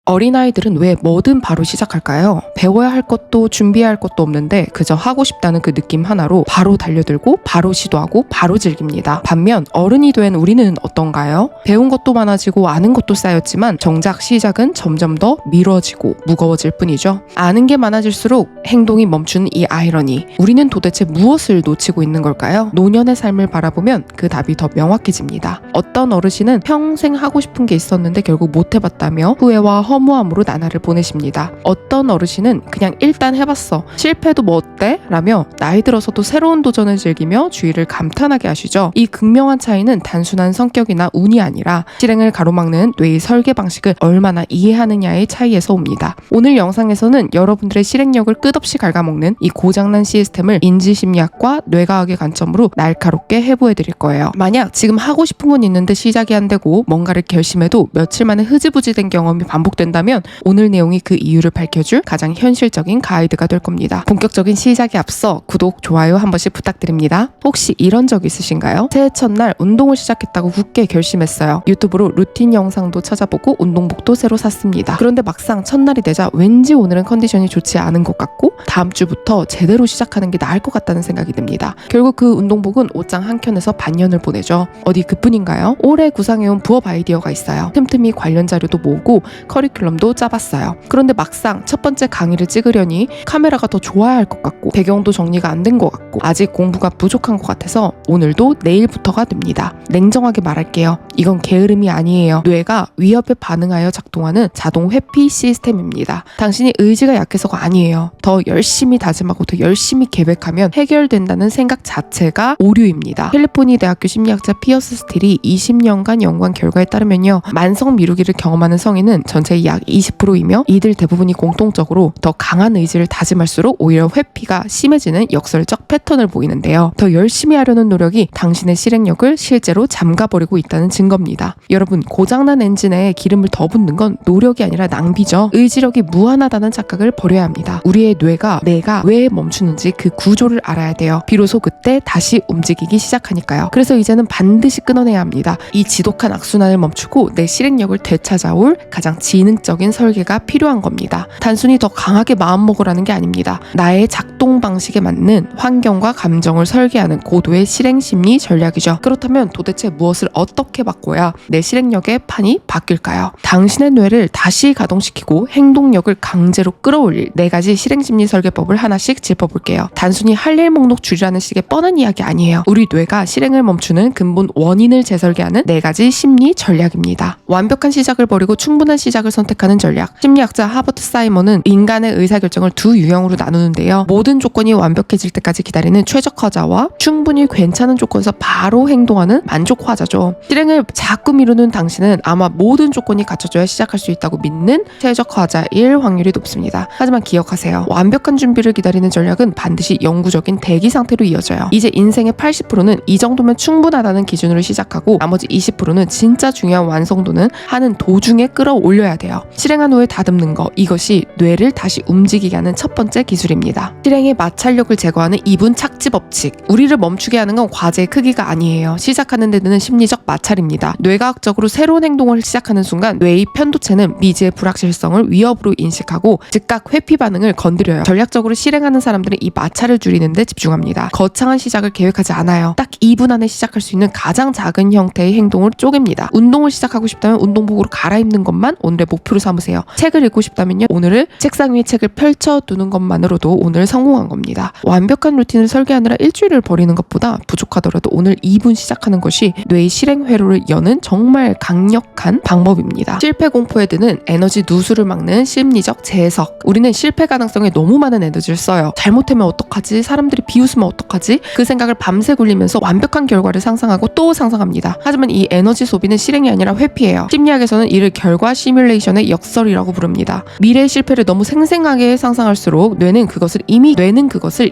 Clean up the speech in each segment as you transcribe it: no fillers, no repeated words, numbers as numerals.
어린아이들은 왜 뭐든 바로 시작할까요? 배워야 할 것도 준비해야 할 것도 없는데 그저 하고 싶다는 그 느낌 하나로 바로 달려들고 바로 시도하고 바로 즐깁니다. 반면 어른이 된 우리는 어떤가요? 배운 것도 많아지고 아는 것도 쌓였지만 정작 시작은 점점 더 미뤄지고 무거워질 뿐이죠. 아는 게 많아질수록 행동이 멈추는 이 아이러니. 우리는 도대체 무엇을 놓치고 있는 걸까요? 노년의 삶을 바라보면 그 답이 더 명확해집니다. 어떤 어르신은 평생 하고 싶은 게 있었는데 결국 못 해봤다며 후회와 허무함으로 나날을 보내십니다. 어떤 어르신은 그냥 일단 해봤어. 실패도 뭐 어때? 라며 나이 들어서도 새로운 도전을 즐기며 주위를 감탄하게 하시죠. 이 극명한 차이는 단순한 성격이나 운이 아니라 실행을 가로막는 뇌의 설계 방식을 얼마나 이해하느냐의 차이에서 옵니다. 오늘 영상에서는 여러분들의 실행력을 끝없이 갉아먹는 이 고장난 시스템을 인지심리학과 뇌과학의 관점으로 날카롭게 해부해드릴 거예요. 만약 지금 하고 싶은 건 있는데 시작이 안 되고 뭔가를 결심해도 며칠 만에 흐지부지 된 경험이 반복된다면 오늘 내용이 그 이유를 밝혀줄 가장 현실적인 가이드가 될 겁니다. 본격적인 시작에 앞서 구독, 좋아요 한 번씩 부탁드립니다. 혹시 이런 적 있으신가요? 새해 첫날 운동을 시작했다고 굳게 결심했어요. 유튜브로 루틴 영상도 찾아보고 운동복도 새로 샀습니다. 그런데 막상 첫날이 되자 왠지 오늘은 컨디션이 좋지 않은 것 같고 다음 주부터 제대로 시작하는 게 나을 것 같다는 생각이 듭니다. 결국 그 운동복은 옷장 한 켠에서 반년을 보내죠. 어디 그뿐인가요? 올해 구상해온 부업 아이디어가 있어요. 틈틈이 관련 자료도 모으고 커리큘럼도 짜봤어요. 그런데 막상 첫 번째 강의를 찍으려니 카메라가 더 좋아야 할 것 같고 배경도 정리가 안 된 것 같고 아직 공부가 부족한 것 같아서 오늘도 내일부터가 됩니다. 냉정하게 말할게요. 이건 게으름이 아니에요. 뇌가 위협에 반응하여 작동하는 자동 회피 시스템입니다. 당신이 의지가 약해서가 아니에요. 더 열심히 다짐하고 더 열심히 계획하면 해결된다는 생각 자체가 오류입니다. 캘리포니아 대학교 심리학자 피어스 스틸이 20년간 연구한 결과에 따르면요. 만성 미루기를 경험하는 성인은 전체의 약 20%이며 이들 대부분이 공통적으로 더 강한 의지를 다짐할수록 오히려 회피가 심해지는 역설적 패턴을 보이는데요. 더 열심히 하려는 노력이 당신의 실행력을 실제로 잠가버리고 있다는 증거입니다. 여러분, 고장난 엔진에 기름을 더 붓는 건 노력이 아니라 낭비죠. 의지력이 무한하다는 착각을 버려야 합니다. 우리의 뇌가 내가 왜 멈추는지 그 구조를 알아야 돼요. 비로소 그때 다시 움직이기 시작하니까요. 그래서 이제는 반드시 끊어내야 합니다. 이 지독한 악순환을 멈추고 내 실행력을 되찾아올 가장 지능적인 설계가 필요한 겁니다. 단순히 더 강하게 마음먹으라는 게 아닙니다. 나의 작동 방식에 맞는 환경과 감정을 설계하는 고도의 실행 심리 전략이죠. 그렇다면 도대체 무엇을 어떻게 바꿔야 내 실행력의 판이 바뀔까요? 당신의 뇌를 다시 가동시키고 행동력을 강제로 끌어올릴 4가지 실행 심리 설계법을 하나씩 짚어볼게요. 단순히 할 일 목록 줄이라는 식의 뻔한 이야기 아니에요. 우리 뇌가 실행을 멈추는 근본 원인을 재설계하는 4가지 심리 전략입니다. 완벽한 시작을 버리고 충분한 시작을 선택하는 전략. 심리학자 하버트 사이먼은 인간의 의사결정을 두 유형으로 나누는데요. 모든 조건이 완벽해질 때까지 기다리는 최적화자와 충분히 괜찮은 조건에서 바로 행동하는 만족화자죠. 실행을 자꾸 미루는 당신은 아마 모든 조건이 갖춰져야 시작할 수 있다고 믿는 최적화자일 확률이 높습니다. 하지만 기억하세요. 완벽한 준비를 기다리는 전략은 반드시 영구적인 대기 상태로 이어져요. 이제 인생의 80%는 이 정도면 충분하다는 기준으로 시작하고 나머지 20%는 진짜 중요한 완성도는 하는 도중에 끌어올려야 돼요. 실행한 후에 다듬는 거, 이것이 뇌를 다시 움직이게 하는 첫 번째 기술입니다. 실행의 마찰력을 제거하는 이분 착지 법칙. 우리를 멈추게 하는 건 과제의 크기가 아니에요. 시작하는 데 드는 심리적 마찰입니다. 뇌과학적으로 새로운 행동을 시작하는 순간 뇌의 편도체는 미지의 불확실성을 위협으로 인식하고 즉각 회피 반응을 건드려요. 전략적으로 실행하는 사람들은 이 마찰을 줄이는 데 집중합니다. 거창한 시작을 계획하지 않아요. 딱 2분 안에 시작할 수 있는 가장 작은 형태의 행동을 쪼갭니다. 운동을 시작하고 싶다면 운동복으로 갈아입는 것만 오늘의 목표로 삼으세요. 책을 읽고 싶다면요. 오늘을 책상 위에 책을 펼쳐두는 것만으로도 오늘 성공한 겁니다. 완벽한 루틴을 설계하느라 일주일을 버리는 것보다 부족하더라도 오늘 2분 시작하는 것이 뇌의 실행 회로를 여는 정말 강력한 방법입니다. 실패 공포에 드는 에너지 누수를 막는 심리적 재해석. 우리는 실패 가능성에 너무 많은 에너지를 써요. 잘못하면 어떡하지? 사람들이 비웃으면 어떡하지? 그 생각을 밤새 굴리면서 완벽한 결과를 상상하고 또 상상합니다. 하지만 이 에너지 소비는 실행이 아니라 회피예요. 심리학에서는 이를 결과 시뮬레이션의 역설이라고 부릅니다. 미래의 실패를 너무 생생하게 상상할수록 뇌는 그것을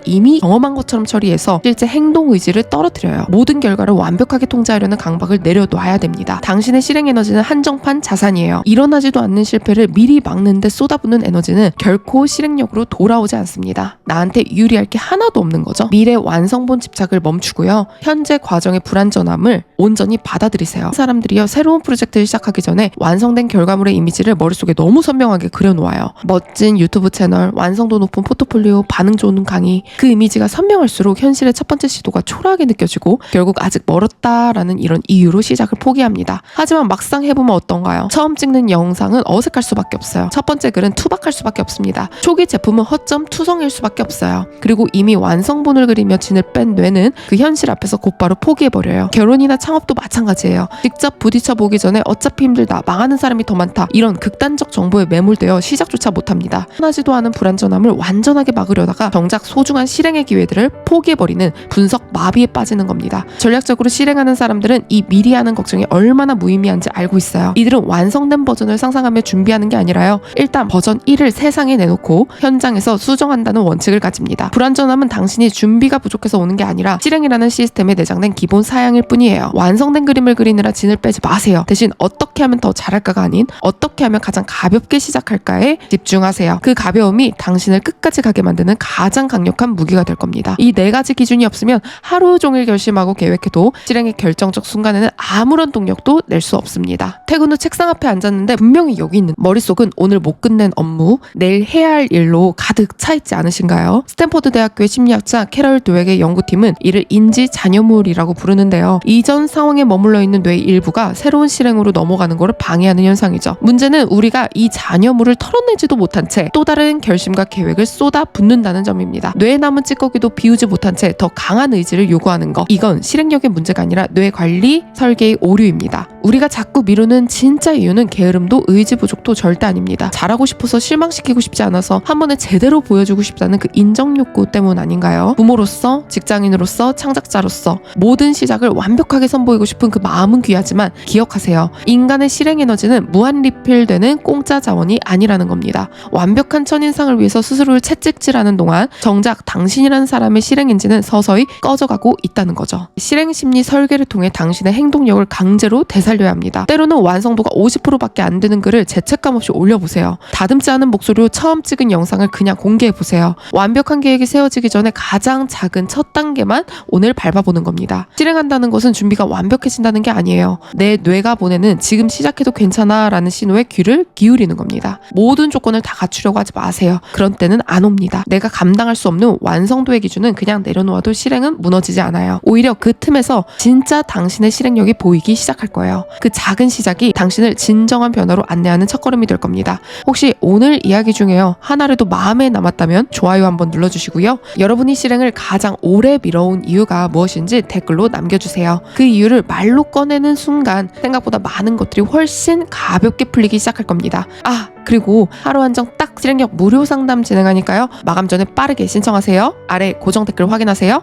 이미 경험한 것처럼 처리해서 실제 행동 의지를 떨어뜨려요. 모든 결과를 완벽하게 통제하려는 강박을 내려놔야 됩니다. 당신의 실행 에너지는 한정판 자산이에요. 일어나지도 않는 실패를 미리 막는데 쏟아붓는 에너지는 결코 실행력으로 돌아오지 않습니다. 나한테 유리할 게 하나도 없는 거죠. 미래 완성본 집착을 멈추고요. 현재 과정의 불완전함을 온전히 받아들이세요. 사람들이요, 새로운 프로젝트를 시작하기 전에 완성된 결과물의 이미지를 이미지를 머릿속에 너무 선명하게 그려놓아요. 멋진 유튜브 채널, 완성도 높은 포트폴리오, 반응 좋은 강의. 그 이미지가 선명할수록 현실의 첫 번째 시도가 초라하게 느껴지고 결국 아직 멀었다라는 이런 이유로 시작을 포기합니다. 하지만 막상 해보면 어떤가요? 처음 찍는 영상은 어색할 수밖에 없어요. 첫 번째 글은 투박할 수밖에 없습니다. 초기 제품은 허점 투성일 수밖에 없어요. 그리고 이미 완성본을 그리며 진을 뺀 뇌는 그 현실 앞에서 곧바로 포기해버려요. 결혼이나 창업도 마찬가지예요. 직접 부딪혀 보기 전에 어차피 힘들다, 망하는 사람이 더 많다, 이런 극단적 정보에 매몰되어 시작조차 못합니다. 편하지도 않은 불안전함을 완전하게 막으려다가 정작 소중한 실행의 기회들을 포기해버리는 분석 마비에 빠지는 겁니다. 전략적으로 실행하는 사람들은 이 미리 하는 걱정이 얼마나 무의미한지 알고 있어요. 이들은 완성된 버전을 상상하며 준비하는 게 아니라요, 일단 버전 1을 세상에 내놓고 현장에서 수정한다는 원칙을 가집니다. 불안전함은 당신이 준비가 부족해서 오는 게 아니라 실행이라는 시스템에 내장된 기본 사양일 뿐이에요. 완성된 그림을 그리느라 진을 빼지 마세요. 대신 어떻게 하면 더 잘할까가 아닌 어떻게 하면 가장 가볍게 시작할까에 집중하세요. 그 가벼움이 당신을 끝까지 가게 만드는 가장 강력한 무기가 될 겁니다. 이 4가지 기준이 없으면 하루 종일 결심하고 계획해도 실행의 결정적 순간에는 아무런 동력도 낼 수 없습니다. 퇴근 후 책상 앞에 앉았는데 분명히 여기 있는 머릿속은 오늘 못 끝낸 업무, 내일 해야 할 일로 가득 차 있지 않으신가요? 스탠포드 대학교의 심리학자 캐럴 드웩의 연구팀은 이를 인지 잔여물이라고 부르는데요. 이전 상황에 머물러 있는 뇌의 일부가 새로운 실행으로 넘어가는 것을 방해하는 현상이죠. 문제는 우리가 이 잔여물을 털어내지도 못한 채 또 다른 결심과 계획을 쏟아 붓는다는 점입니다. 뇌에 남은 찌꺼기도 비우지 못한 채 더 강한 의지를 요구하는 것. 이건 실행력의 문제가 아니라 뇌 관리 설계의 오류입니다. 우리가 자꾸 미루는 진짜 이유는 게으름도 의지 부족도 절대 아닙니다. 잘하고 싶어서 실망시키고 싶지 않아서 한 번에 제대로 보여주고 싶다는 그 인정 욕구 때문 아닌가요? 부모로서, 직장인으로서, 창작자로서 모든 시작을 완벽하게 선보이고 싶은 그 마음은 귀하지만 기억하세요. 인간의 실행 에너지는 무한 리필되는 공짜 자원이 아니라는 겁니다. 완벽한 첫인상을 위해서 스스로를 채찍질하는 동안 정작 당신이라는 사람의 실행 엔진은 서서히 꺼져가고 있다는 거죠. 실행 심리 설계를 통해 당신의 행동력을 강제로 되살려야 합니다. 때로는 완성도가 50%밖에 안 되는 글을 죄책감 없이 올려보세요. 다듬지 않은 목소리로 처음 찍은 영상을 그냥 공개해보세요. 완벽한 계획이 세워지기 전에 가장 작은 첫 단계만 오늘 밟아보는 겁니다. 실행한다는 것은 준비가 완벽해진다는 게 아니에요. 내 뇌가 보내는 지금 시작해도 괜찮아 라는 신호에 귀를 기울이는 겁니다. 모든 조건을 다 갖추려고 하지 마세요. 그런 때는 안 옵니다. 내가 감당할 수 없는 완성도의 기준은 그냥 내려놓아도 실행은 무너지지 않아요. 오히려 그 틈에서 진짜 당신의 실행력이 보이기 시작할 거예요. 그 작은 시작이 당신을 진정한 변화로 안내하는 첫걸음이 될 겁니다. 혹시 오늘 이야기 중에요, 하나라도 마음에 남았다면 좋아요 한번 눌러주시고요. 여러분이 실행을 가장 오래 미뤄온 이유가 무엇인지 댓글로 남겨주세요. 그 이유를 말로 꺼내는 순간 생각보다 많은 것들이 훨씬 가볍게 풀리기 시작할 겁니다. 그리고 하루 한정 딱 실행력 무료 상담 진행하니까요. 마감 전에 빠르게 신청하세요. 아래 고정 댓글 확인하세요.